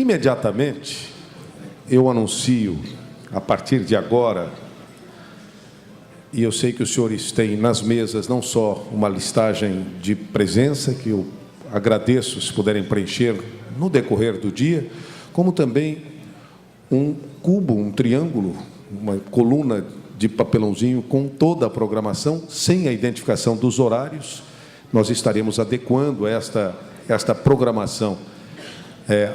Imediatamente, eu anuncio, a partir de agora, e eu sei que os senhores têm nas mesas não só uma listagem de presença, que eu agradeço se puderem preencher no decorrer do dia, como também um cubo, um triângulo, uma coluna de papelãozinho com toda a programação, sem a identificação dos horários. Nós estaremos adequando esta programação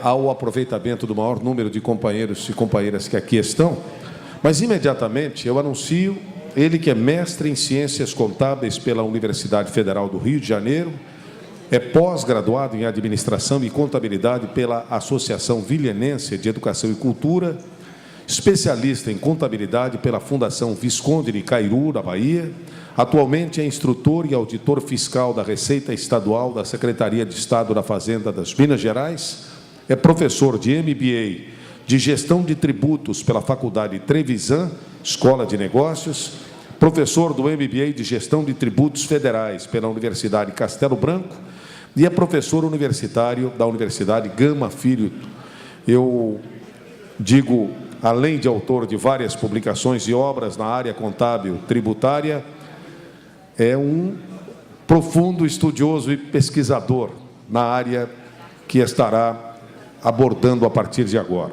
ao aproveitamento do maior número de companheiros e companheiras que aqui estão. Mas, imediatamente, eu anuncio ele que é mestre em Ciências Contábeis pela Universidade Federal do Rio de Janeiro, é pós-graduado em Administração e Contabilidade pela Associação Vilhenense de Educação e Cultura, especialista em Contabilidade pela Fundação Visconde de Cairu, na Bahia. Atualmente é instrutor e auditor fiscal da Receita Estadual da Secretaria de Estado da Fazenda das Minas Gerais, é professor de MBA de Gestão de Tributos pela Faculdade Trevisan, Escola de Negócios, professor do MBA de Gestão de Tributos Federais pela Universidade Castelo Branco e é professor universitário da Universidade Gama Filho. Eu digo, além de autor de várias publicações e obras na área contábil tributária, é um profundo estudioso e pesquisador na área que estará abordando a partir de agora.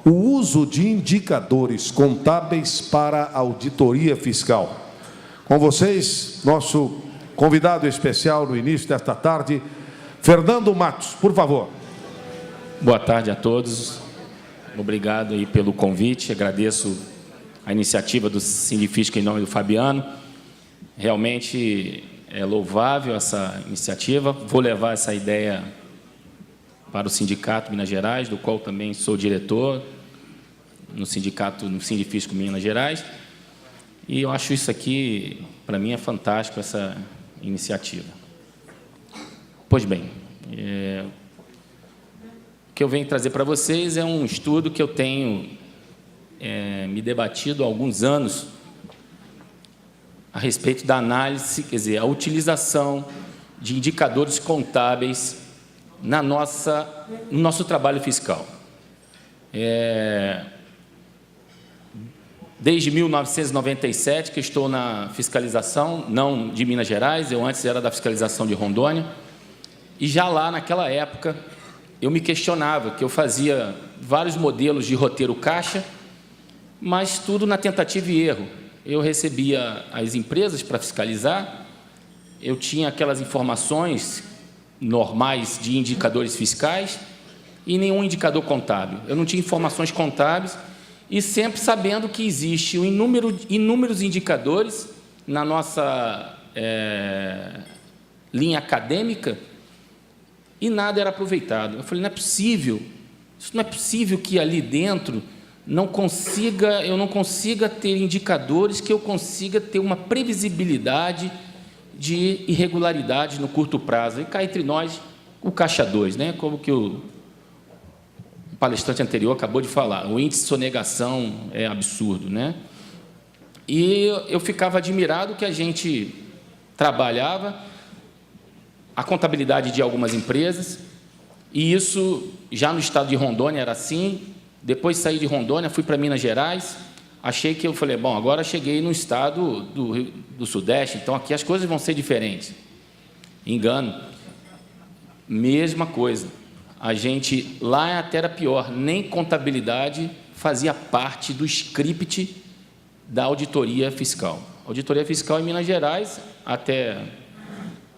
O uso de indicadores contábeis para a auditoria fiscal. Com vocês, nosso convidado especial no início desta tarde, Fernando Matos, por favor. Boa tarde a todos. Obrigado aí pelo convite. Agradeço a iniciativa do Sindifisca em nome do Fabiano. Realmente é louvável essa iniciativa. Vou levar essa ideia para o Sindicato Minas Gerais, do qual também sou diretor no Sindifisco Minas Gerais. E eu acho isso aqui, para mim, é fantástico, essa iniciativa. Pois bem, o que eu venho trazer para vocês é um estudo que eu tenho me debatido há alguns anos a respeito da análise, quer dizer, a utilização de indicadores contábeis no nosso trabalho fiscal. Desde 1997 que estou na fiscalização, não de Minas Gerais, eu antes era da fiscalização de Rondônia, e já lá, naquela época, eu me questionava, que eu fazia vários modelos de roteiro caixa, mas tudo na tentativa e erro. Eu recebia as empresas para fiscalizar, eu tinha aquelas informações normais de indicadores fiscais e nenhum indicador contábil. Eu não tinha informações contábeis e sempre sabendo que existe inúmeros indicadores na nossa linha acadêmica e nada era aproveitado. Eu falei, não é possível, isso não é possível que ali dentro eu não consiga ter indicadores que eu consiga ter uma previsibilidade de irregularidade no curto prazo. E cá entre nós, o Caixa 2, né? Como que o palestrante anterior acabou de falar, o índice de sonegação é absurdo, né? E eu ficava admirado que a gente trabalhava a contabilidade de algumas empresas, e isso já no estado de Rondônia era assim. Depois saí de Rondônia, fui para Minas Gerais, eu falei, bom, agora cheguei no estado do Sudeste, então aqui as coisas vão ser diferentes. Engano. Mesma coisa. A gente, lá até era pior, nem contabilidade fazia parte do script da auditoria fiscal. A auditoria fiscal em Minas Gerais, até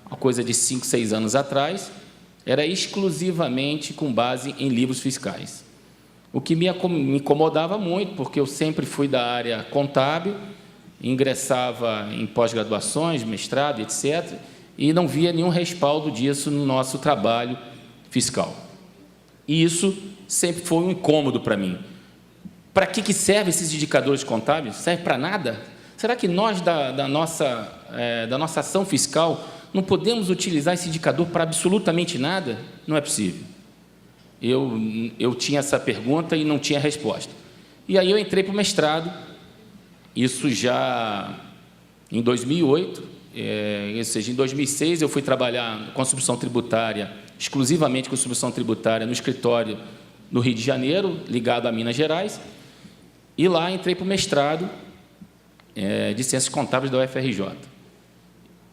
uma coisa de 5, 6 anos atrás, era exclusivamente com base em livros fiscais. O que me incomodava muito, porque eu sempre fui da área contábil, ingressava em pós-graduações, mestrado, etc., e não via nenhum respaldo disso no nosso trabalho fiscal. E isso sempre foi um incômodo para mim. Para que servem esses indicadores contábeis? Serve para nada? Será que nós, da nossa ação fiscal, não podemos utilizar esse indicador para absolutamente nada? Não é possível. Eu tinha essa pergunta e não tinha resposta. E aí eu entrei para o mestrado, isso já em 2008, ou seja, em 2006 eu fui trabalhar com contribuição tributária, exclusivamente com contribuição tributária, no escritório no Rio de Janeiro, ligado a Minas Gerais, e lá entrei para o mestrado de Ciências Contábeis da UFRJ.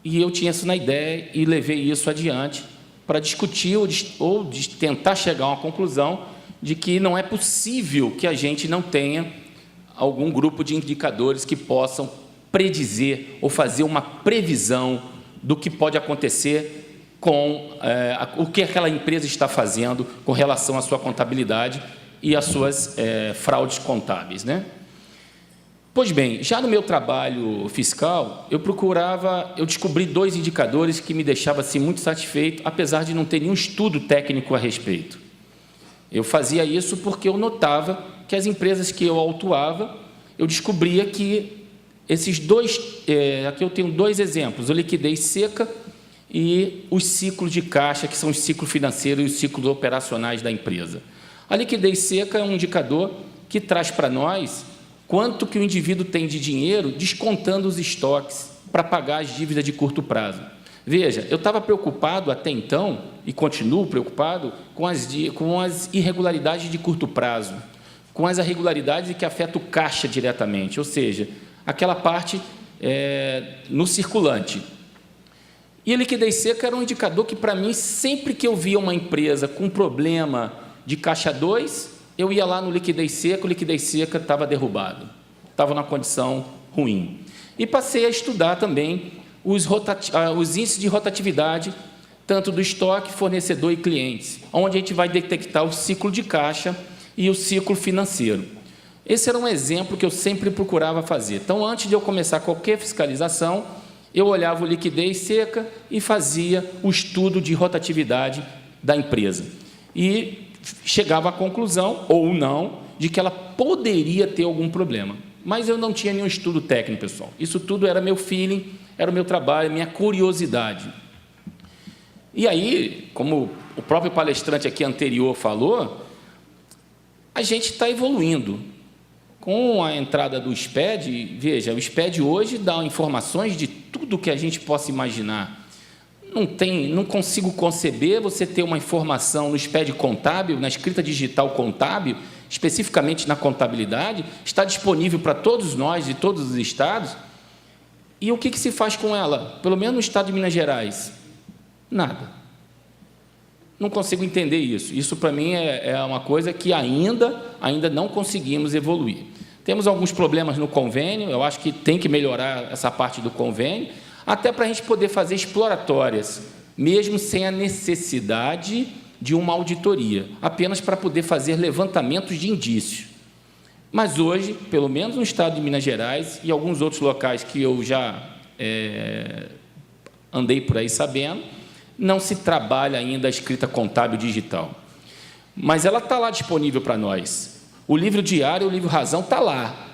E eu tinha isso na ideia e levei isso adiante para discutir ou tentar chegar a uma conclusão de que não é possível que a gente não tenha algum grupo de indicadores que possam predizer ou fazer uma previsão do que pode acontecer com o que aquela empresa está fazendo com relação à sua contabilidade e às suas fraudes contábeis, né? Pois bem, já no meu trabalho fiscal, eu descobri 2 indicadores que me deixavam assim, muito satisfeito, apesar de não ter nenhum estudo técnico a respeito. Eu fazia isso porque eu notava que as empresas que eu autuava, eu descobria que esses 2, aqui eu tenho 2 exemplos, a liquidez seca e os ciclos de caixa, que são os ciclos financeiros e os ciclos operacionais da empresa. A liquidez seca é um indicador que traz para nós quanto que o indivíduo tem de dinheiro descontando os estoques para pagar as dívidas de curto prazo. Veja, eu estava preocupado até então, e continuo preocupado, com as irregularidades de curto prazo, com as irregularidades que afetam o caixa diretamente, ou seja, aquela parte no circulante. E a liquidez seca era um indicador que, para mim, sempre que eu via uma empresa com problema de caixa 2, eu ia lá no liquidez seca, o liquidez seca estava derrubado, estava numa condição ruim. E passei a estudar também os índices de rotatividade, tanto do estoque, fornecedor e clientes, onde a gente vai detectar o ciclo de caixa e o ciclo financeiro. Esse era um exemplo que eu sempre procurava fazer. Então, antes de eu começar qualquer fiscalização, eu olhava o liquidez seca e fazia o estudo de rotatividade da empresa. E chegava à conclusão, ou não, de que ela poderia ter algum problema. Mas eu não tinha nenhum estudo técnico, pessoal. Isso tudo era meu feeling, era o meu trabalho, minha curiosidade. E aí, como o próprio palestrante aqui anterior falou, a gente está evoluindo. Com a entrada do SPED, veja, o SPED hoje dá informações de tudo que a gente possa imaginar. Não consigo conceber você ter uma informação no SPED contábil, na escrita digital contábil, especificamente na contabilidade, está disponível para todos nós, de todos os estados. E o que se faz com ela? Pelo menos no estado de Minas Gerais? Nada. Não consigo entender isso. Isso, para mim, é uma coisa que ainda não conseguimos evoluir. Temos alguns problemas no convênio, eu acho que tem que melhorar essa parte do convênio, até para a gente poder fazer exploratórias, mesmo sem a necessidade de uma auditoria, apenas para poder fazer levantamentos de indícios. Mas hoje, pelo menos no estado de Minas Gerais e alguns outros locais que eu já andei por aí sabendo, não se trabalha ainda a escrita contábil digital. Mas ela está lá disponível para nós. O livro diário, o livro razão está lá,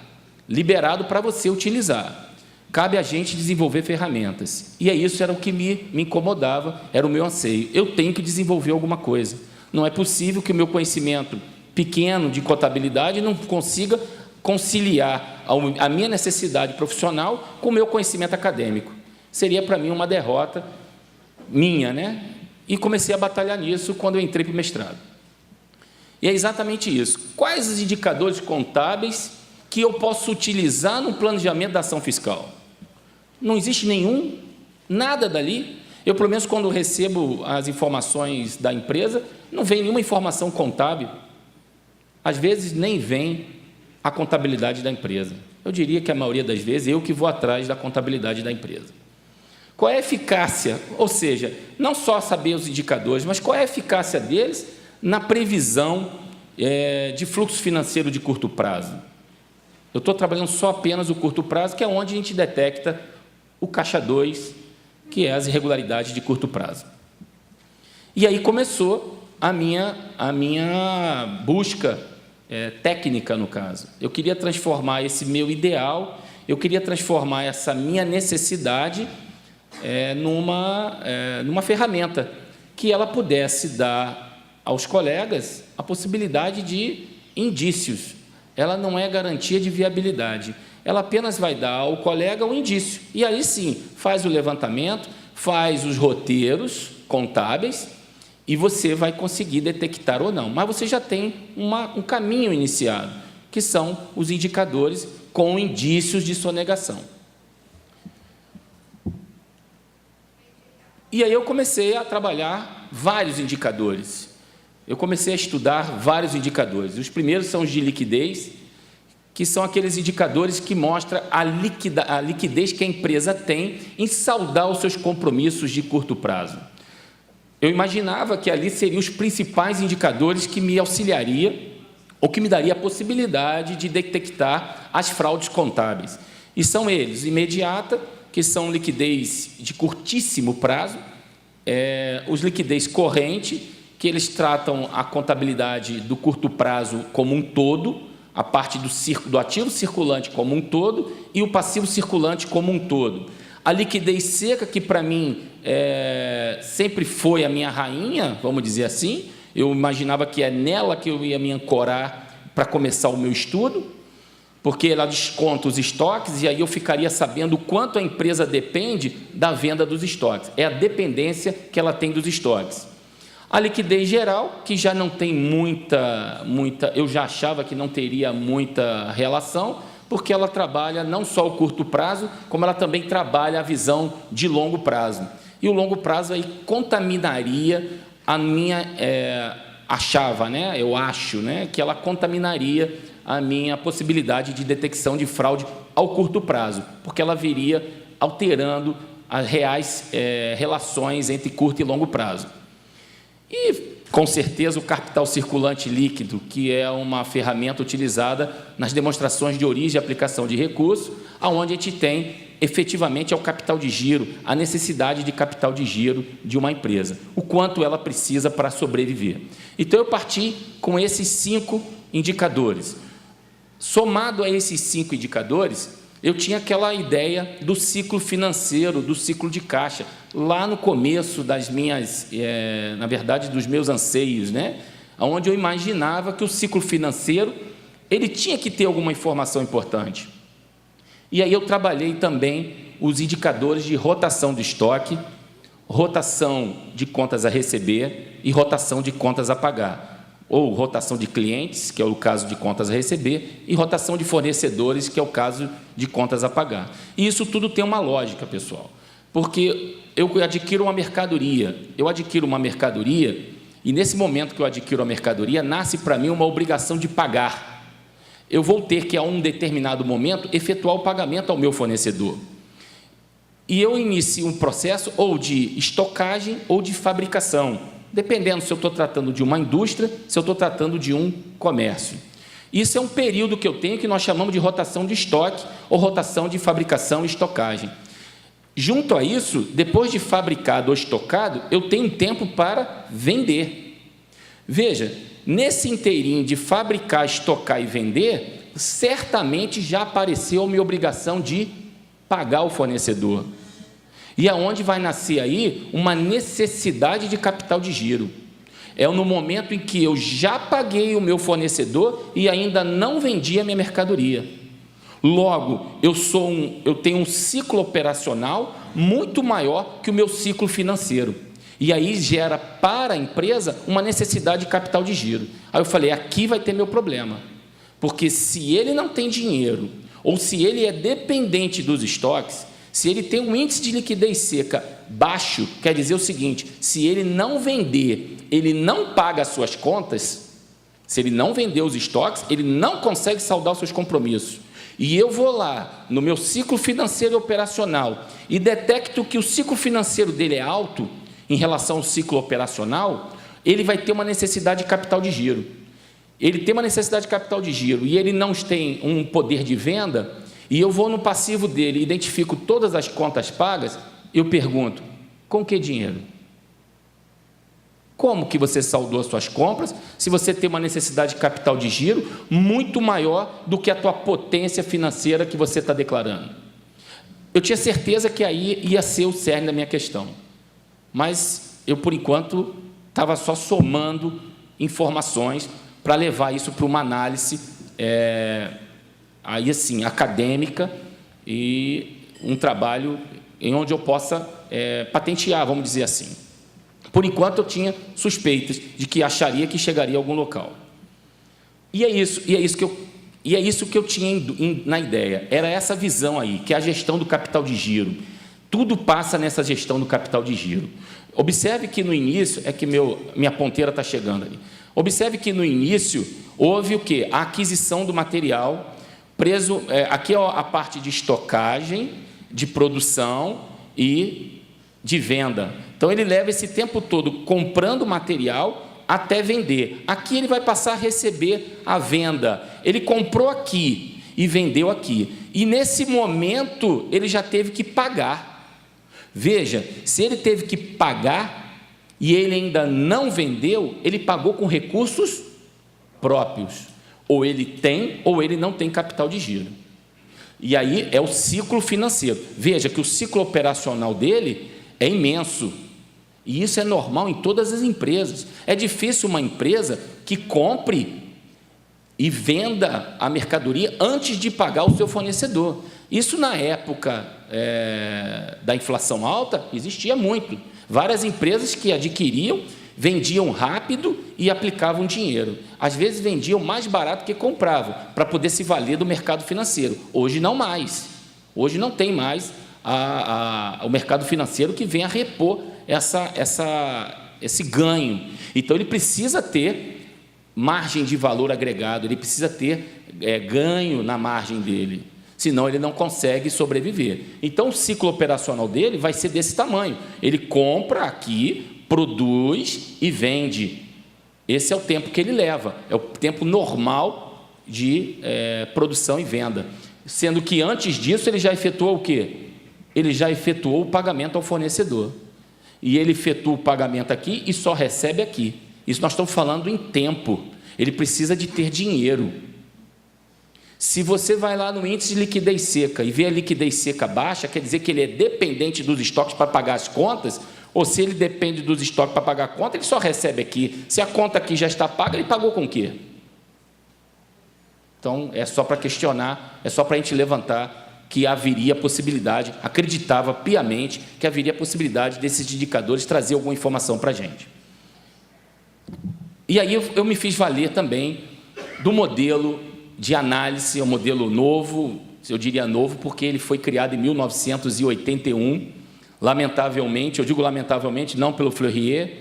liberado para você utilizar. Cabe a gente desenvolver ferramentas. E isso era o que me incomodava, era o meu anseio. Eu tenho que desenvolver alguma coisa. Não é possível que o meu conhecimento pequeno de contabilidade não consiga conciliar a minha necessidade profissional com o meu conhecimento acadêmico. Seria, para mim, uma derrota minha, né? E comecei a batalhar nisso quando eu entrei para o mestrado. E é exatamente isso. Quais os indicadores contábeis que eu posso utilizar no planejamento da ação fiscal? Não existe nenhum, nada dali. Eu, pelo menos, quando recebo as informações da empresa, não vem nenhuma informação contábil. Às vezes, nem vem a contabilidade da empresa. Eu diria que, a maioria das vezes, eu que vou atrás da contabilidade da empresa. Qual é a eficácia? Ou seja, não só saber os indicadores, mas qual é a eficácia deles na previsão de fluxo financeiro de curto prazo? Eu estou trabalhando só apenas o curto prazo, que é onde a gente detecta o caixa 2, que é as irregularidades de curto prazo. E aí começou a minha busca técnica, no caso. Eu queria transformar esse meu ideal, eu queria transformar essa minha necessidade numa ferramenta que ela pudesse dar aos colegas a possibilidade de indícios. Ela não é garantia de viabilidade, ela apenas vai dar ao colega um indício, e aí sim, faz o levantamento, faz os roteiros contábeis e você vai conseguir detectar ou não. Mas você já tem um caminho iniciado, que são os indicadores com indícios de sonegação. E aí eu comecei a trabalhar vários indicadores. Eu comecei a estudar vários indicadores. Os primeiros são os de liquidez, que são aqueles indicadores que mostram a liquidez que a empresa tem em saldar os seus compromissos de curto prazo. Eu imaginava que ali seriam os principais indicadores que me auxiliaria ou que me daria a possibilidade de detectar as fraudes contábeis. E são eles: imediata, que são liquidez de curtíssimo prazo, os liquidez corrente, que eles tratam a contabilidade do curto prazo como um todo, a parte do ativo circulante como um todo e o passivo circulante como um todo. A liquidez seca, que para mim sempre foi a minha rainha, vamos dizer assim, eu imaginava que é nela que eu ia me ancorar para começar o meu estudo, porque ela desconta os estoques e aí eu ficaria sabendo o quanto a empresa depende da venda dos estoques. É a dependência que ela tem dos estoques. A liquidez geral, que já não tem muita, eu já achava que não teria muita relação, porque ela trabalha não só o curto prazo, como ela também trabalha a visão de longo prazo. E o longo prazo aí contaminaria a minha, eu acho, que ela contaminaria a minha possibilidade de detecção de fraude ao curto prazo, porque ela viria alterando as reais relações entre curto e longo prazo. E, com certeza, o capital circulante líquido, que é uma ferramenta utilizada nas demonstrações de origem e aplicação de recurso, onde a gente tem, efetivamente, o capital de giro, a necessidade de capital de giro de uma empresa, o quanto ela precisa para sobreviver. Então, eu parti com esses 5 indicadores. Somado a esses 5 indicadores, eu tinha aquela ideia do ciclo financeiro, do ciclo de caixa, lá no começo das minhas, na verdade, dos meus anseios, onde eu imaginava que o ciclo financeiro ele tinha que ter alguma informação importante. E aí eu trabalhei também os indicadores de rotação de estoque, rotação de contas a receber e rotação de contas a pagar, ou rotação de clientes, que é o caso de contas a receber, e rotação de fornecedores, que é o caso de contas a pagar. E isso tudo tem uma lógica, pessoal, porque eu adquiro uma mercadoria, e nesse momento que eu adquiro a mercadoria, nasce para mim uma obrigação de pagar. Eu vou ter que, a um determinado momento, efetuar o pagamento ao meu fornecedor. E eu inicio um processo ou de estocagem ou de fabricação, dependendo se eu estou tratando de uma indústria, se eu estou tratando de um comércio. Isso é um período que eu tenho que nós chamamos de rotação de estoque ou rotação de fabricação e estocagem. Junto a isso, depois de fabricado ou estocado, eu tenho tempo para vender. Veja, nesse inteirinho de fabricar, estocar e vender, certamente já apareceu a minha obrigação de pagar o fornecedor. E aonde vai nascer aí uma necessidade de capital de giro? É no momento em que eu já paguei o meu fornecedor e ainda não vendi a minha mercadoria. Logo, eu tenho um ciclo operacional muito maior que o meu ciclo financeiro. E aí gera para a empresa uma necessidade de capital de giro. Aí eu falei, aqui vai ter meu problema. Porque se ele não tem dinheiro, ou se ele é dependente dos estoques, se ele tem um índice de liquidez seca baixo, quer dizer o seguinte: se ele não vender, ele não paga as suas contas, se ele não vender os estoques, ele não consegue saldar os seus compromissos. E eu vou lá, no meu ciclo financeiro operacional, e detecto que o ciclo financeiro dele é alto em relação ao ciclo operacional, ele vai ter uma necessidade de capital de giro. Ele tem uma necessidade de capital de giro e ele não tem um poder de venda, e eu vou no passivo dele, identifico todas as contas pagas, eu pergunto, com que dinheiro? Como que você saldou as suas compras, se você tem uma necessidade de capital de giro muito maior do que a tua potência financeira que você está declarando? Eu tinha certeza que aí ia ser o cerne da minha questão, mas eu, por enquanto, estava só somando informações para levar isso para uma análise aí assim, acadêmica e um trabalho em onde eu possa patentear, vamos dizer assim. Por enquanto, eu tinha suspeitas de que acharia que chegaria a algum local. E é isso que eu tinha na ideia. Era essa visão aí, que é a gestão do capital de giro. Tudo passa nessa gestão do capital de giro. Observe que no início, minha ponteira está chegando aí. Observe que no início houve o quê? A aquisição do material, aqui é a parte de estocagem, de produção e de venda. Então, ele leva esse tempo todo comprando material até vender. Aqui ele vai passar a receber a venda. Ele comprou aqui e vendeu aqui. E, nesse momento, ele já teve que pagar. Veja, se ele teve que pagar e ele ainda não vendeu, ele pagou com recursos próprios. Ou ele tem ou ele não tem capital de giro. E aí é o ciclo financeiro. Veja que o ciclo operacional dele é imenso. E isso é normal em todas as empresas. É difícil uma empresa que compre e venda a mercadoria antes de pagar o seu fornecedor. Isso, na época da inflação alta, existia muito. Várias empresas que adquiriam, vendiam rápido e aplicavam dinheiro. Às vezes, vendiam mais barato que compravam, para poder se valer do mercado financeiro. Hoje, não mais. Hoje, não tem mais o mercado financeiro que venha repor esse ganho. Então, ele precisa ter margem de valor agregado, ele precisa ter ganho na margem dele, senão ele não consegue sobreviver. Então, o ciclo operacional dele vai ser desse tamanho. Ele compra aqui, produz e vende. Esse é o tempo que ele leva, é o tempo normal de produção e venda. Sendo que, antes disso, ele já efetuou o quê? Ele já efetuou o pagamento ao fornecedor. E ele efetua o pagamento aqui e só recebe aqui. Isso nós estamos falando em tempo. Ele precisa de ter dinheiro. Se você vai lá no índice de liquidez seca e vê a liquidez seca baixa, quer dizer que ele é dependente dos estoques para pagar as contas, ou se ele depende dos estoques para pagar a conta, ele só recebe aqui. Se a conta aqui já está paga, ele pagou com o quê? Então, é só para questionar, é só para a gente levantar que haveria possibilidade, acreditava piamente que haveria possibilidade desses indicadores trazer alguma informação para a gente. E aí eu me fiz valer também do modelo de análise, é um modelo novo, eu diria novo, porque ele foi criado em 1981, lamentavelmente, eu digo lamentavelmente, não pelo Fleury,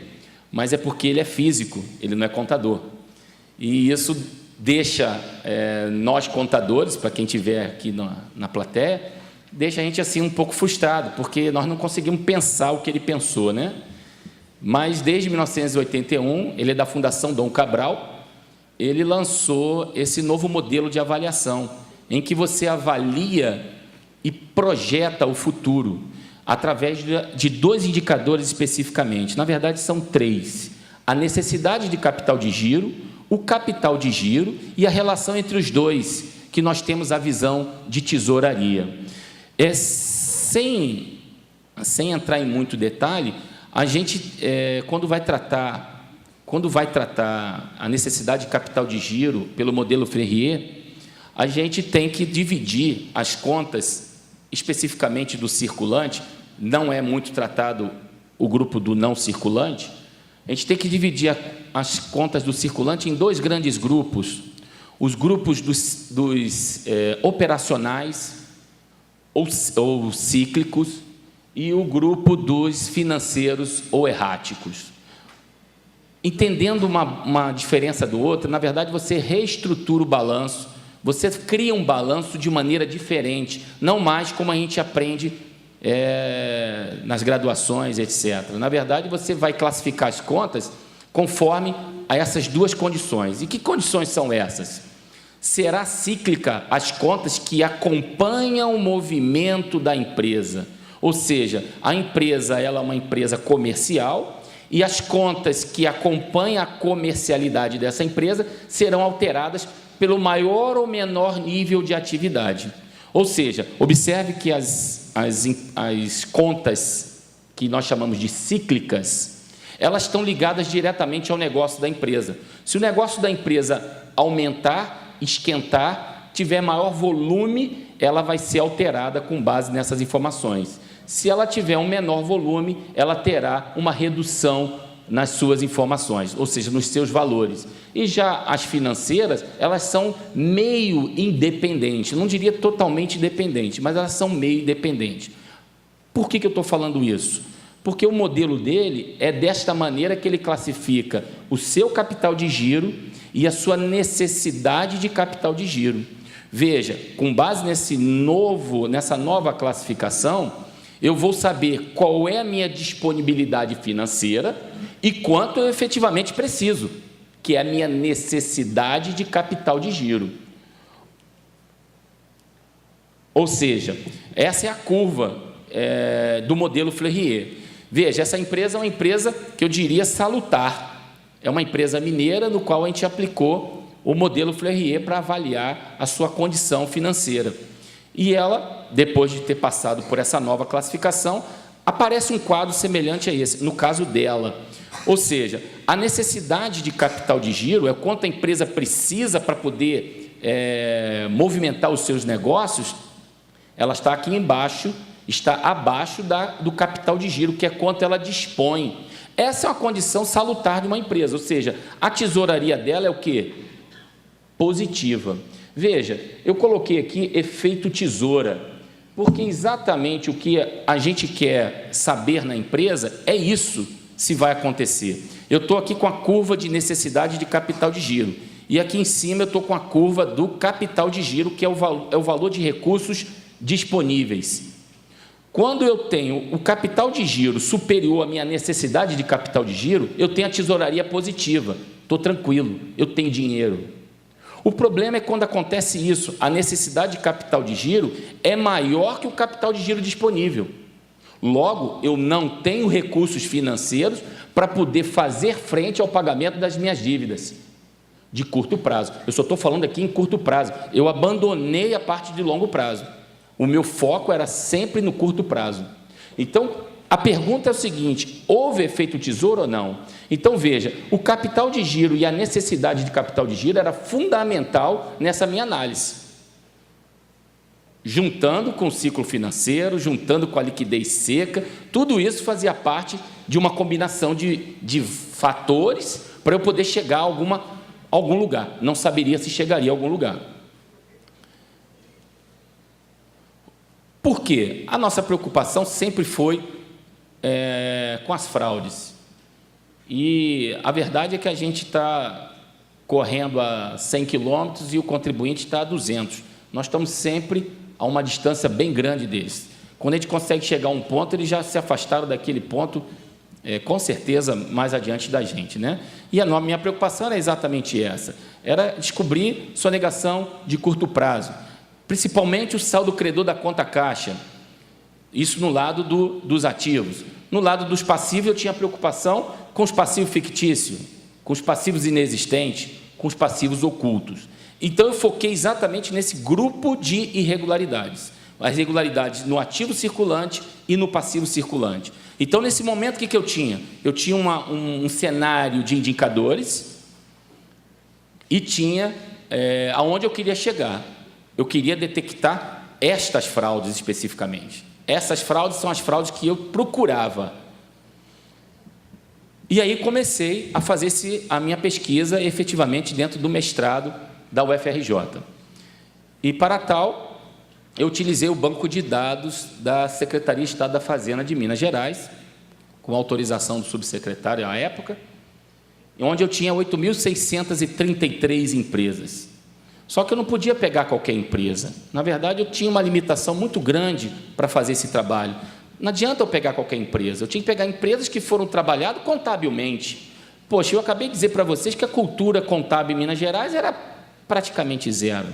mas é porque ele é físico, ele não é contador. E isso deixa nós contadores, para quem estiver aqui na plateia, deixa a gente assim um pouco frustrado, porque nós não conseguimos pensar o que ele pensou, né? Mas desde 1981, ele é da Fundação Dom Cabral, ele lançou esse novo modelo de avaliação, em que você avalia e projeta o futuro, através de 2 indicadores especificamente. Na verdade, são 3. A necessidade de capital de giro, o capital de giro e a relação entre os dois, que nós temos a visão de tesouraria. Sem entrar em muito detalhe, a gente, quando vai tratar a necessidade de capital de giro pelo modelo Fleury, a gente tem que dividir as contas, especificamente do circulante, não é muito tratado o grupo do não circulante, a gente tem que dividir as contas do circulante em 2 grandes grupos, os grupos dos operacionais ou cíclicos e o grupo dos financeiros ou erráticos. Entendendo uma diferença do outro, na verdade, você reestrutura o balanço, você cria um balanço de maneira diferente, não mais como a gente aprende nas graduações, etc. Na verdade, você vai classificar as contas conforme a essas 2 condições. E que condições são essas? Será cíclica as contas que acompanham o movimento da empresa, ou seja, a empresa ela é uma empresa comercial e as contas que acompanham a comercialidade dessa empresa serão alteradas pelo maior ou menor nível de atividade. Ou seja, observe que as contas que nós chamamos de cíclicas, elas estão ligadas diretamente ao negócio da empresa. Se o negócio da empresa aumentar, esquentar, tiver maior volume, ela vai ser alterada com base nessas informações. Se ela tiver um menor volume, ela terá uma redução nas suas informações, ou seja, nos seus valores. E já as financeiras, elas são meio independentes, não diria totalmente independentes, mas elas são meio independentes. Por que eu estou falando isso? Porque o modelo dele é desta maneira que ele classifica o seu capital de giro e a sua necessidade de capital de giro. Veja, com base nessa nova classificação, eu vou saber qual é a minha disponibilidade financeira e quanto eu efetivamente preciso, que é a minha necessidade de capital de giro. Ou seja, essa é a curva do modelo Fleury. Veja, essa empresa é uma empresa que eu diria salutar. É uma empresa mineira no qual a gente aplicou o modelo Fleury para avaliar a sua condição financeira. E ela, depois de ter passado por essa nova classificação, aparece um quadro semelhante a esse, no caso dela. Ou seja, a necessidade de capital de giro é quanto a empresa precisa para poder movimentar os seus negócios. Ela está aqui embaixo, está abaixo do capital de giro, que é quanto ela dispõe. Essa é uma condição salutar de uma empresa, ou seja, a tesouraria dela é o quê? Positiva. Veja, eu coloquei aqui efeito tesoura, porque exatamente o que a gente quer saber na empresa é isso, se vai acontecer. Eu estou aqui com a curva de necessidade de capital de giro, e aqui em cima eu estou com a curva do capital de giro, que é o valor de recursos disponíveis. Quando eu tenho o capital de giro superior à minha necessidade de capital de giro, eu tenho a tesouraria positiva, estou tranquilo, eu tenho dinheiro. O problema é quando acontece isso, a necessidade de capital de giro é maior que o capital de giro disponível. Logo, eu não tenho recursos financeiros para poder fazer frente ao pagamento das minhas dívidas de curto prazo. Eu só estou falando aqui em curto prazo. Eu abandonei a parte de longo prazo. O meu foco era sempre no curto prazo. Então, a pergunta é o seguinte: houve efeito tesouro ou não? Então, veja, o capital de giro e a necessidade de capital de giro era fundamental nessa minha análise. Juntando com o ciclo financeiro, juntando com a liquidez seca, tudo isso fazia parte de uma combinação de fatores para eu poder chegar a algum lugar. Não saberia se chegaria a algum lugar. Por quê? A nossa preocupação sempre foi com as fraudes. E a verdade é que a gente está correndo a 100 quilômetros e o contribuinte está a 200. Nós estamos sempre a uma distância bem grande deles. Quando a gente consegue chegar a um ponto, eles já se afastaram daquele ponto, com certeza, mais adiante da gente, né? E a minha preocupação era exatamente essa, era descobrir sonegação de curto prazo, principalmente o saldo credor da conta caixa, isso no lado dos ativos. No lado dos passivos, eu tinha preocupação com os passivos fictícios, com os passivos inexistentes, com os passivos ocultos. Então, eu foquei exatamente nesse grupo de irregularidades, as irregularidades no ativo circulante e no passivo circulante. Então, nesse momento, o que eu tinha? Eu tinha um cenário de indicadores e tinha aonde eu queria chegar. Eu queria detectar estas fraudes especificamente. Essas fraudes são as fraudes que eu procurava. E aí comecei a fazer a minha pesquisa efetivamente dentro do mestrado da UFRJ. E para tal, eu utilizei o banco de dados da Secretaria de Estado da Fazenda de Minas Gerais, com autorização do subsecretário à época, onde eu tinha 8.633 empresas. Só que eu não podia pegar qualquer empresa. Na verdade, eu tinha uma limitação muito grande para fazer esse trabalho. Não adianta eu pegar qualquer empresa. Eu tinha que pegar empresas que foram trabalhadas contabilmente. Poxa, eu acabei de dizer para vocês que a cultura contábil em Minas Gerais era praticamente zero.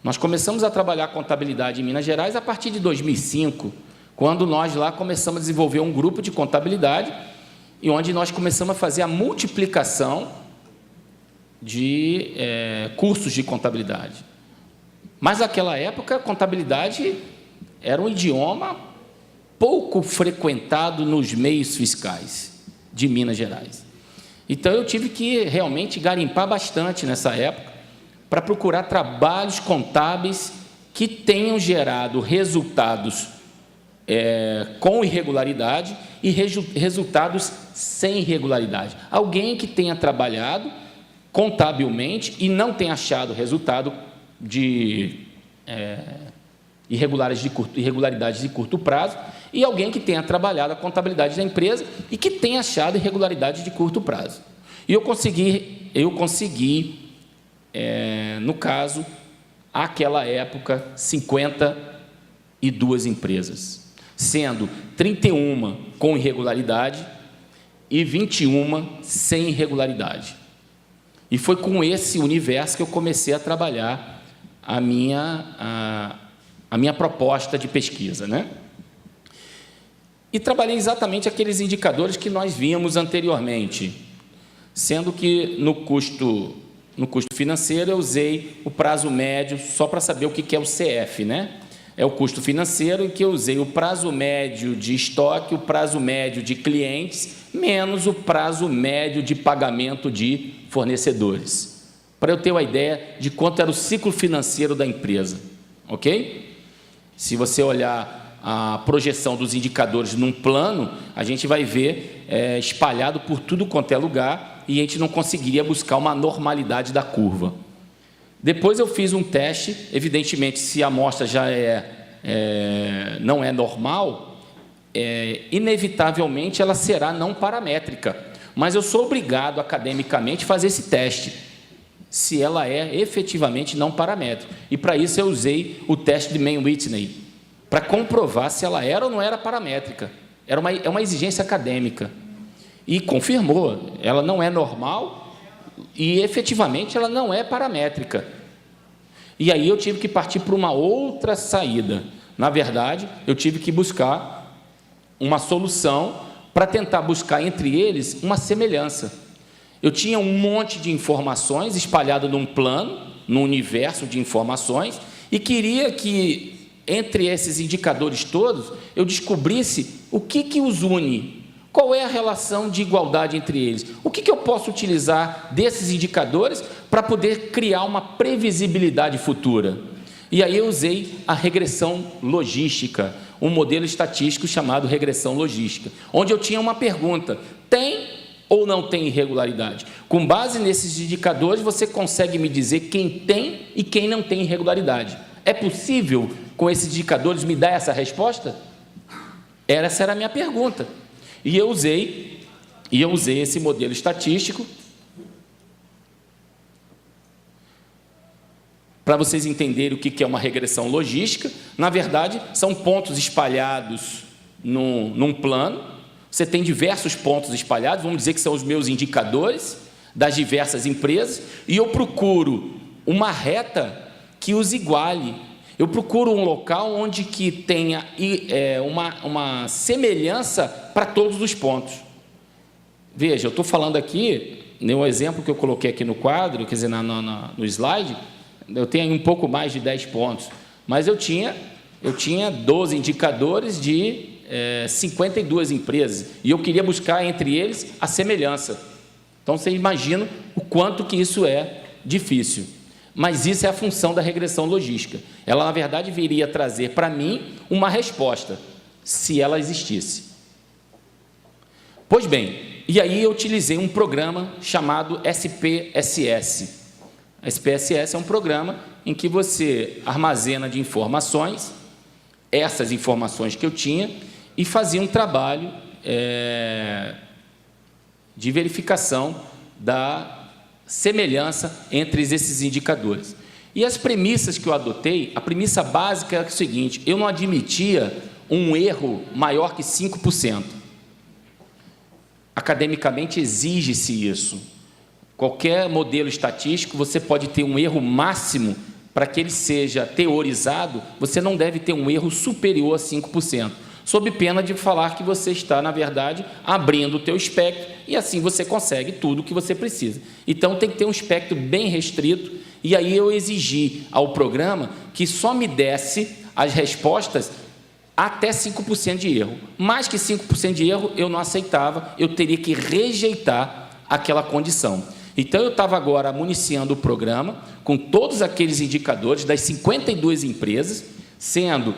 Nós começamos a trabalhar a contabilidade em Minas Gerais a partir de 2005, quando nós lá começamos a desenvolver um grupo de contabilidade e onde nós começamos a fazer a multiplicação de cursos de contabilidade. Mas naquela época a contabilidade era um idioma pouco frequentado nos meios fiscais de Minas Gerais. Então eu tive que realmente garimpar bastante nessa época para procurar trabalhos contábeis que tenham gerado resultados com irregularidade e resultados sem irregularidade. Alguém que tenha trabalhado contabilmente e não tenha achado resultado de irregularidades de curto prazo, e alguém que tenha trabalhado a contabilidade da empresa e que tenha achado irregularidades de curto prazo. E eu consegui, no caso, àquela época, 52 empresas, sendo 31 com irregularidade e 21 sem irregularidade. E foi com esse universo que eu comecei a trabalhar a minha proposta de pesquisa, né? E trabalhei exatamente aqueles indicadores que nós vimos anteriormente, sendo que no custo financeiro eu usei o prazo médio só para saber o que é o CF, né? É o custo financeiro em que eu usei o prazo médio de estoque, o prazo médio de clientes, menos o prazo médio de pagamento de fornecedores, para eu ter uma ideia de quanto era o ciclo financeiro da empresa, ok? Se você olhar a projeção dos indicadores num plano, a gente vai ver espalhado por tudo quanto é lugar e a gente não conseguiria buscar uma normalidade da curva. Depois eu fiz um teste, evidentemente, se a amostra já não é normal, inevitavelmente ela será não paramétrica, mas eu sou obrigado academicamente a fazer esse teste, se ela é efetivamente não paramétrica. E para isso eu usei o teste de Mann-Whitney, para comprovar se ela era ou não era paramétrica. É uma exigência acadêmica. E confirmou, ela não é normal e efetivamente ela não é paramétrica. E aí eu tive que partir para uma outra saída. Na verdade, eu tive que buscar uma solução para tentar buscar entre eles uma semelhança. Eu tinha um monte de informações espalhadas num plano, num universo de informações, e queria que, entre esses indicadores todos, eu descobrisse o que os une, qual é a relação de igualdade entre eles, o que eu posso utilizar desses indicadores para poder criar uma previsibilidade futura. E aí eu usei a regressão logística, um modelo estatístico chamado regressão logística, onde eu tinha uma pergunta: tem ou não tem irregularidade? Com base nesses indicadores, você consegue me dizer quem tem e quem não tem irregularidade. É possível, com esses indicadores, me dar essa resposta? Essa era a minha pergunta. E eu usei esse modelo estatístico para vocês entenderem o que é uma regressão logística. Na verdade, são pontos espalhados num plano. Você tem diversos pontos espalhados, vamos dizer que são os meus indicadores das diversas empresas, e eu procuro uma reta que os iguale. Eu procuro um local onde que tenha uma semelhança para todos os pontos. Veja, eu estou falando aqui, no exemplo que eu coloquei aqui no quadro, quer dizer, no slide, eu tenho um pouco mais de 10 pontos, mas eu tinha 12 indicadores de 52 empresas, e eu queria buscar entre eles a semelhança. Então, você imagina o quanto que isso é difícil. Mas isso é a função da regressão logística. Ela, na verdade, viria trazer para mim uma resposta, se ela existisse. Pois bem, e aí eu utilizei um programa chamado SPSS. A SPSS é um programa em que você armazena de informações, essas informações que eu tinha, e fazia um trabalho de verificação da semelhança entre esses indicadores. E as premissas que eu adotei, a premissa básica é o seguinte: eu não admitia um erro maior que 5%. Academicamente exige-se isso. Qualquer modelo estatístico, você pode ter um erro máximo, para que ele seja teorizado, você não deve ter um erro superior a 5%, sob pena de falar que você está, na verdade, abrindo o teu espectro, e assim você consegue tudo o que você precisa. Então, tem que ter um espectro bem restrito, e aí eu exigi ao programa que só me desse as respostas até 5% de erro. Mais que 5% de erro, eu não aceitava, eu teria que rejeitar aquela condição. Então, eu estava agora municiando o programa com todos aqueles indicadores das 52 empresas, sendo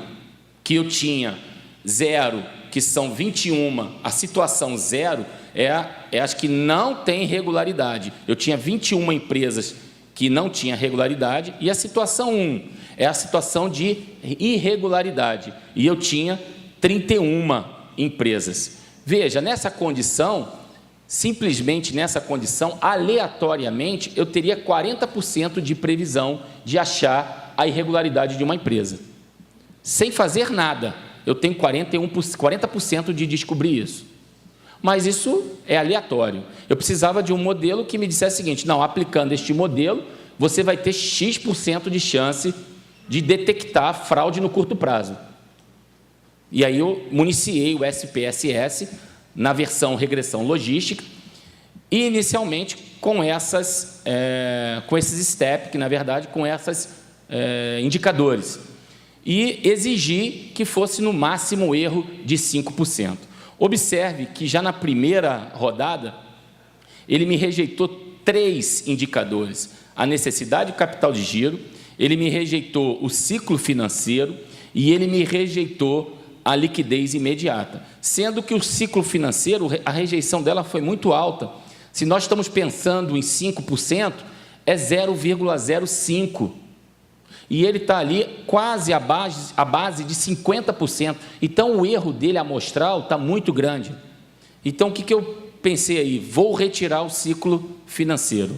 que eu tinha 0, que são 21, a situação 0 é as que não tem regularidade. Eu tinha 21 empresas que não tinham regularidade, e a situação 1 é a situação de irregularidade, e eu tinha 31 empresas. Veja, nessa condição, simplesmente nessa condição, aleatoriamente, eu teria 40% de previsão de achar a irregularidade de uma empresa. Sem fazer nada, eu tenho 40% de descobrir isso. Mas isso é aleatório. Eu precisava de um modelo que me dissesse o seguinte: não, aplicando este modelo, você vai ter X% de chance de detectar fraude no curto prazo. E aí eu municiei o SPSS na versão regressão logística, e inicialmente com esses STEP, que na verdade com esses indicadores, e exigi que fosse no máximo erro de 5%. Observe que já na primeira rodada, ele me rejeitou 3 indicadores: a necessidade de capital de giro, ele me rejeitou o ciclo financeiro e ele me rejeitou a liquidez imediata, sendo que o ciclo financeiro, a rejeição dela foi muito alta. Se nós estamos pensando em 5%, é 0,05%. E ele está ali quase a base de 50%. Então, o erro dele amostral está muito grande. Então, o que eu pensei aí? Vou retirar o ciclo financeiro.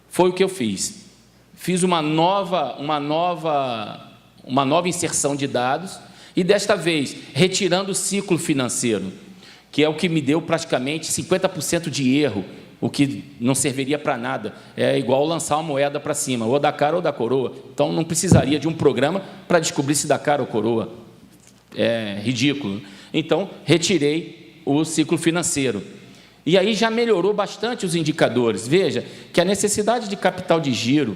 Foi o que eu fiz. Fiz uma nova inserção de dados, e desta vez, retirando o ciclo financeiro, que é o que me deu praticamente 50% de erro, o que não serviria para nada. É igual lançar uma moeda para cima, ou da cara ou da coroa. Então, não precisaria de um programa para descobrir se dá cara ou coroa. É ridículo. Então, retirei o ciclo financeiro. E aí já melhorou bastante os indicadores. Veja que a necessidade de capital de giro,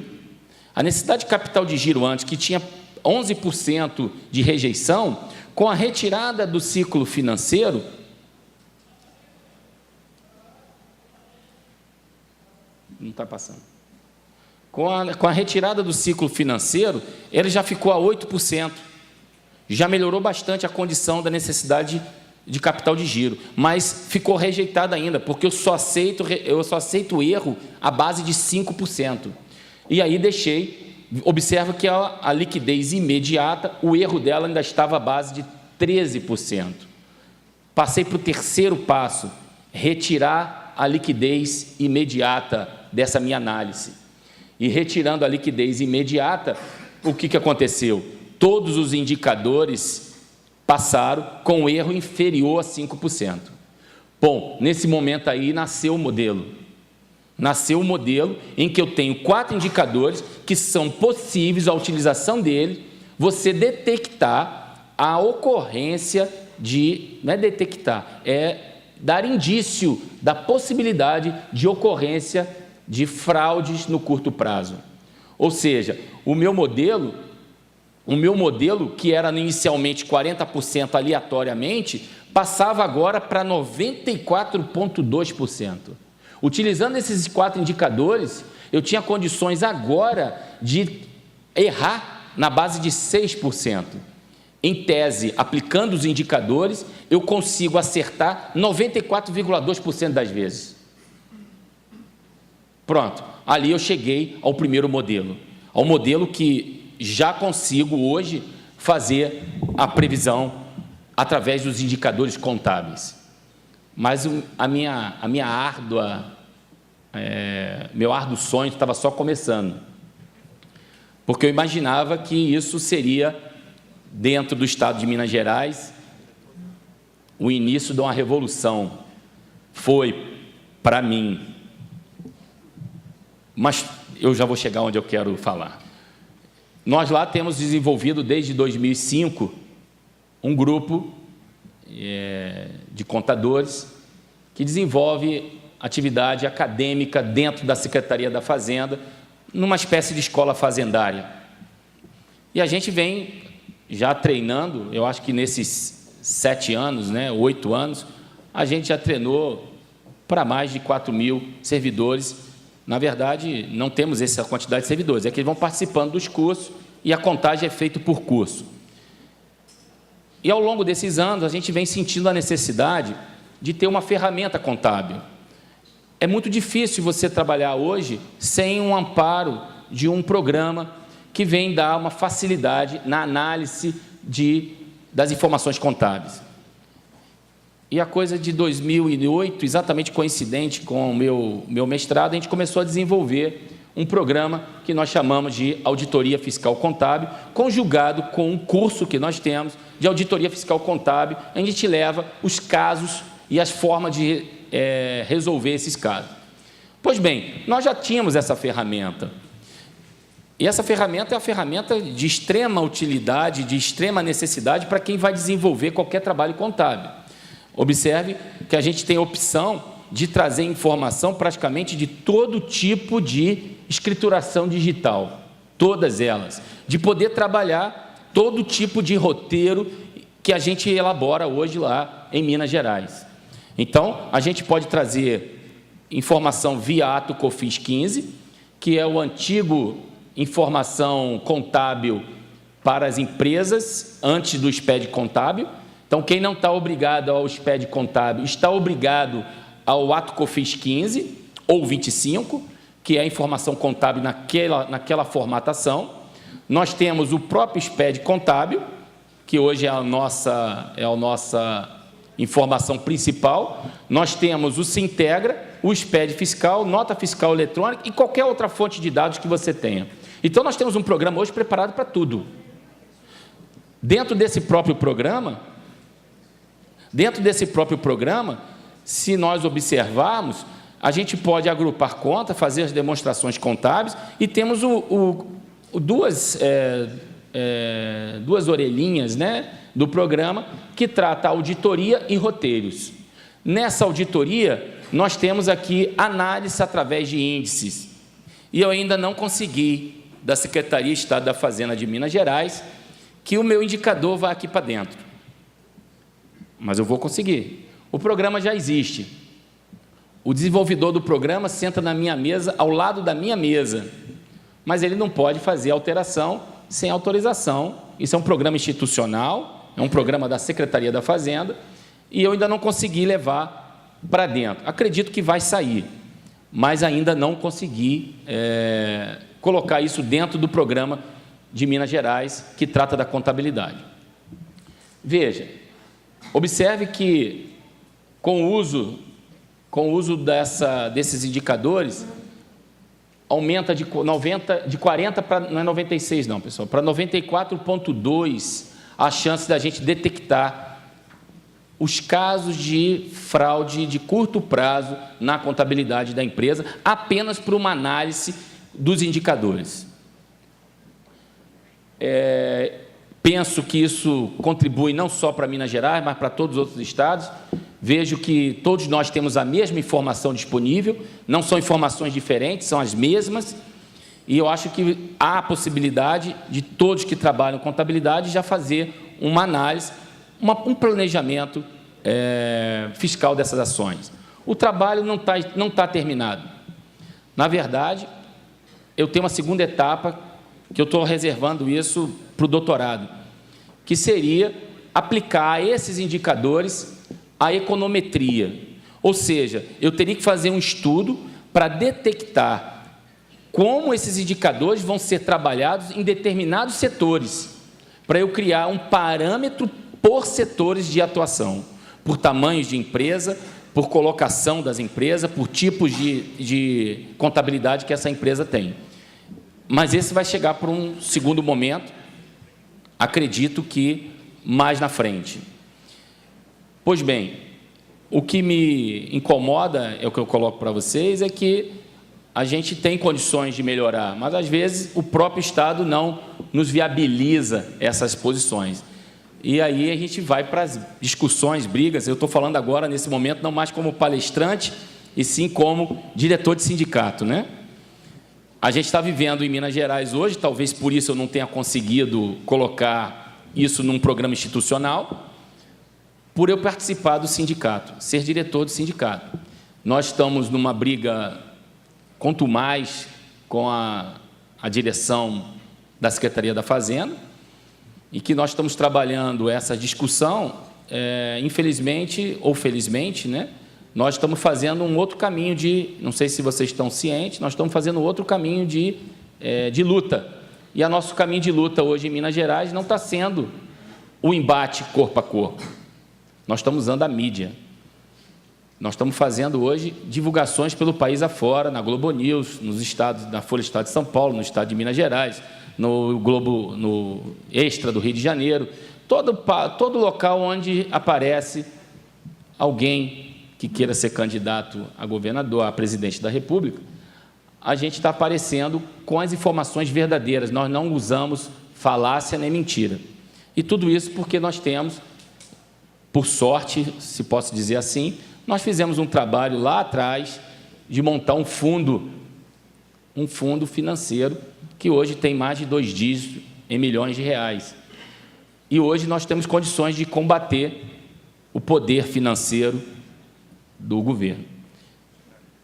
antes, que tinha 11% de rejeição, com a retirada do ciclo financeiro, não está passando. Com a retirada do ciclo financeiro, ele já ficou a 8%. Já melhorou bastante a condição da necessidade de capital de giro, mas ficou rejeitado ainda, porque eu só aceito erro à base de 5%. E aí deixei, observa que a liquidez imediata, o erro dela ainda estava à base de 13%. Passei para o terceiro passo: retirar a liquidez imediata dessa minha análise. E retirando a liquidez imediata, o que aconteceu? Todos os indicadores passaram com erro inferior a 5%. Bom, nesse momento aí nasceu o modelo. Nasceu o modelo em que eu tenho 4 indicadores que são possíveis, a utilização dele, você detectar a ocorrência de... Não é detectar, é dar indício da possibilidade de ocorrência de fraudes no curto prazo. Ou seja, o meu modelo, que era inicialmente 40% aleatoriamente, passava agora para 94,2%. Utilizando esses 4 indicadores, eu tinha condições agora de errar na base de 6%. Em tese, aplicando os indicadores, eu consigo acertar 94,2% das vezes. Pronto, ali eu cheguei ao primeiro modelo, ao modelo que já consigo hoje fazer a previsão através dos indicadores contábeis. Mas meu árduo sonho estava só começando, porque eu imaginava que isso seria, dentro do estado de Minas Gerais, o início de uma revolução. Foi para mim. Mas eu já vou chegar onde eu quero falar. Nós lá temos desenvolvido, desde 2005, um grupo de contadores que desenvolve atividade acadêmica dentro da Secretaria da Fazenda, numa espécie de escola fazendária. E a gente vem já treinando, eu acho que nesses 7 anos, 8 anos, a gente já treinou para mais de 4.000 servidores. Na verdade, não temos essa quantidade de servidores, é que eles vão participando dos cursos e a contagem é feita por curso. E, ao longo desses anos, a gente vem sentindo a necessidade de ter uma ferramenta contábil. É muito difícil você trabalhar hoje sem um amparo de um programa que vem dar uma facilidade na análise das informações contábeis. E a coisa de 2008, exatamente coincidente com o meu mestrado, a gente começou a desenvolver um programa que nós chamamos de Auditoria Fiscal Contábil, conjugado com um curso que nós temos de Auditoria Fiscal Contábil, onde a gente leva os casos e as formas de resolver esses casos. Pois bem, nós já tínhamos essa ferramenta. E essa ferramenta é uma ferramenta de extrema utilidade, de extrema necessidade para quem vai desenvolver qualquer trabalho contábil. Observe que a gente tem a opção de trazer informação praticamente de todo tipo de escrituração digital, todas elas, de poder trabalhar todo tipo de roteiro que a gente elabora hoje lá em Minas Gerais. Então, a gente pode trazer informação via ato COFINS 15, que é o antigo informação contábil para as empresas antes do SPED contábil. Então, quem não está obrigado ao SPED contábil está obrigado ao ato COFINS 15 ou 25, que é a informação contábil naquela formatação. Nós temos o próprio SPED contábil, que hoje é a nossa informação principal. Nós temos o Sintegra, o SPED fiscal, nota fiscal eletrônica e qualquer outra fonte de dados que você tenha. Então, nós temos um programa hoje preparado para tudo. Dentro desse próprio programa, se nós observarmos, a gente pode agrupar contas, fazer as demonstrações contábeis e temos duas orelhinhas, né, do programa que trata auditoria e roteiros. Nessa auditoria, nós temos aqui análise através de índices. E eu ainda não consegui, da Secretaria de Estado da Fazenda de Minas Gerais, que o meu indicador vá aqui para dentro. Mas eu vou conseguir. O programa já existe. O desenvolvedor do programa senta na minha mesa, ao lado da minha mesa, mas ele não pode fazer alteração sem autorização. Isso é um programa institucional, é um programa da Secretaria da Fazenda, e eu ainda não consegui levar para dentro. Acredito que vai sair, mas ainda não consegui colocar isso dentro do programa de Minas Gerais, que trata da contabilidade. Veja, observe que, com o uso desses indicadores, aumenta de 40 para, não é 96 não, pessoal, para 94,2 a chance da gente detectar os casos de fraude de curto prazo na contabilidade da empresa, apenas por uma análise dos indicadores. Penso que isso contribui não só para Minas Gerais, mas para todos os outros estados. Vejo que todos nós temos a mesma informação disponível, não são informações diferentes, são as mesmas, e eu acho que há a possibilidade de todos que trabalham contabilidade já fazer uma análise, um planejamento fiscal dessas ações. O trabalho não tá terminado. Na verdade, eu tenho uma segunda etapa, que eu estou reservando isso para o doutorado, que seria aplicar a esses indicadores a econometria. Ou seja, eu teria que fazer um estudo para detectar como esses indicadores vão ser trabalhados em determinados setores, para eu criar um parâmetro por setores de atuação, por tamanhos de empresa, por colocação das empresas, por tipos de contabilidade que essa empresa tem. Mas esse vai chegar para um segundo momento, acredito que mais na frente. Pois bem, o que me incomoda, é o que eu coloco para vocês, é que a gente tem condições de melhorar, mas, às vezes, o próprio Estado não nos viabiliza essas posições. E aí a gente vai para as discussões, brigas. Eu estou falando agora, nesse momento, não mais como palestrante, e sim como diretor de sindicato, né? A gente está vivendo em Minas Gerais hoje, talvez por isso eu não tenha conseguido colocar isso num programa institucional, por eu participar do sindicato, ser diretor do sindicato. Nós estamos numa briga contumaz com a direção da Secretaria da Fazenda, e que nós estamos trabalhando essa discussão, infelizmente ou felizmente, né, nós estamos fazendo um outro caminho não sei se vocês estão cientes, nós estamos fazendo outro caminho de luta. E o nosso caminho de luta hoje em Minas Gerais não está sendo o embate corpo a corpo. Nós estamos usando a mídia. Nós estamos fazendo hoje divulgações pelo país afora, na Globo News, nos estados, na Folha do Estado de São Paulo, no estado de Minas Gerais, no Globo, no Extra do Rio de Janeiro, todo local onde aparece alguém que queira ser candidato a governador, a presidente da República, a gente está aparecendo com as informações verdadeiras. Nós não usamos falácia nem mentira. E tudo isso porque nós temos, por sorte, se posso dizer assim, nós fizemos um trabalho lá atrás de montar um fundo financeiro que hoje tem mais de 2 dígitos em milhões de reais. E hoje nós temos condições de combater o poder financeiro do governo.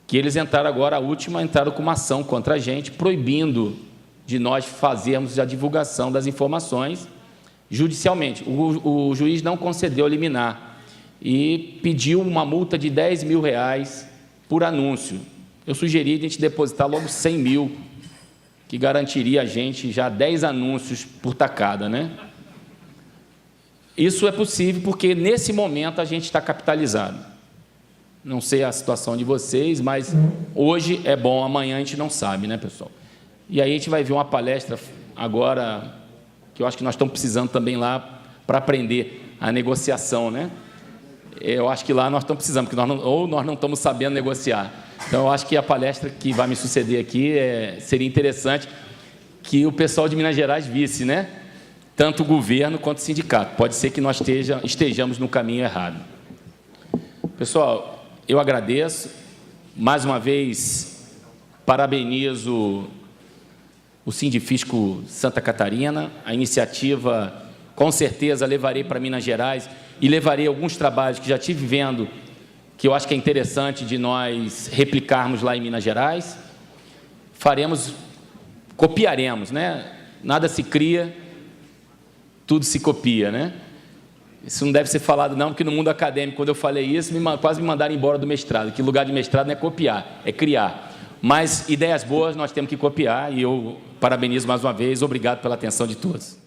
Que eles entraram agora, a última, entraram com uma ação contra a gente, proibindo de nós fazermos a divulgação das informações judicialmente. O juiz não concedeu liminar e pediu uma multa de R$10 mil por anúncio. Eu sugeri a gente depositar logo 100 mil, que garantiria a gente já 10 anúncios por tacada, né? Isso é possível porque, nesse momento, a gente está capitalizado. Não sei a situação de vocês, mas hoje é bom, amanhã a gente não sabe, né, pessoal? E aí a gente vai ver uma palestra agora, que eu acho que nós estamos precisando também lá para aprender a negociação, né? Eu acho que lá nós estamos precisando, porque nós não estamos sabendo negociar. Então, eu acho que a palestra que vai me suceder aqui seria interessante que o pessoal de Minas Gerais visse, né? Tanto o governo quanto o sindicato. Pode ser que nós estejamos no caminho errado. Pessoal, eu agradeço. Mais uma vez, parabenizo o Sindifisco Santa Catarina. A iniciativa, com certeza, levarei para Minas Gerais e levarei alguns trabalhos que já estive vendo, que eu acho que é interessante de nós replicarmos lá em Minas Gerais. Copiaremos, né? Nada se cria, tudo se copia, né? Isso não deve ser falado não, porque no mundo acadêmico, quando eu falei isso, quase me mandaram embora do mestrado, que lugar de mestrado não é copiar, é criar. Mas ideias boas nós temos que copiar, e eu parabenizo mais uma vez, obrigado pela atenção de todos.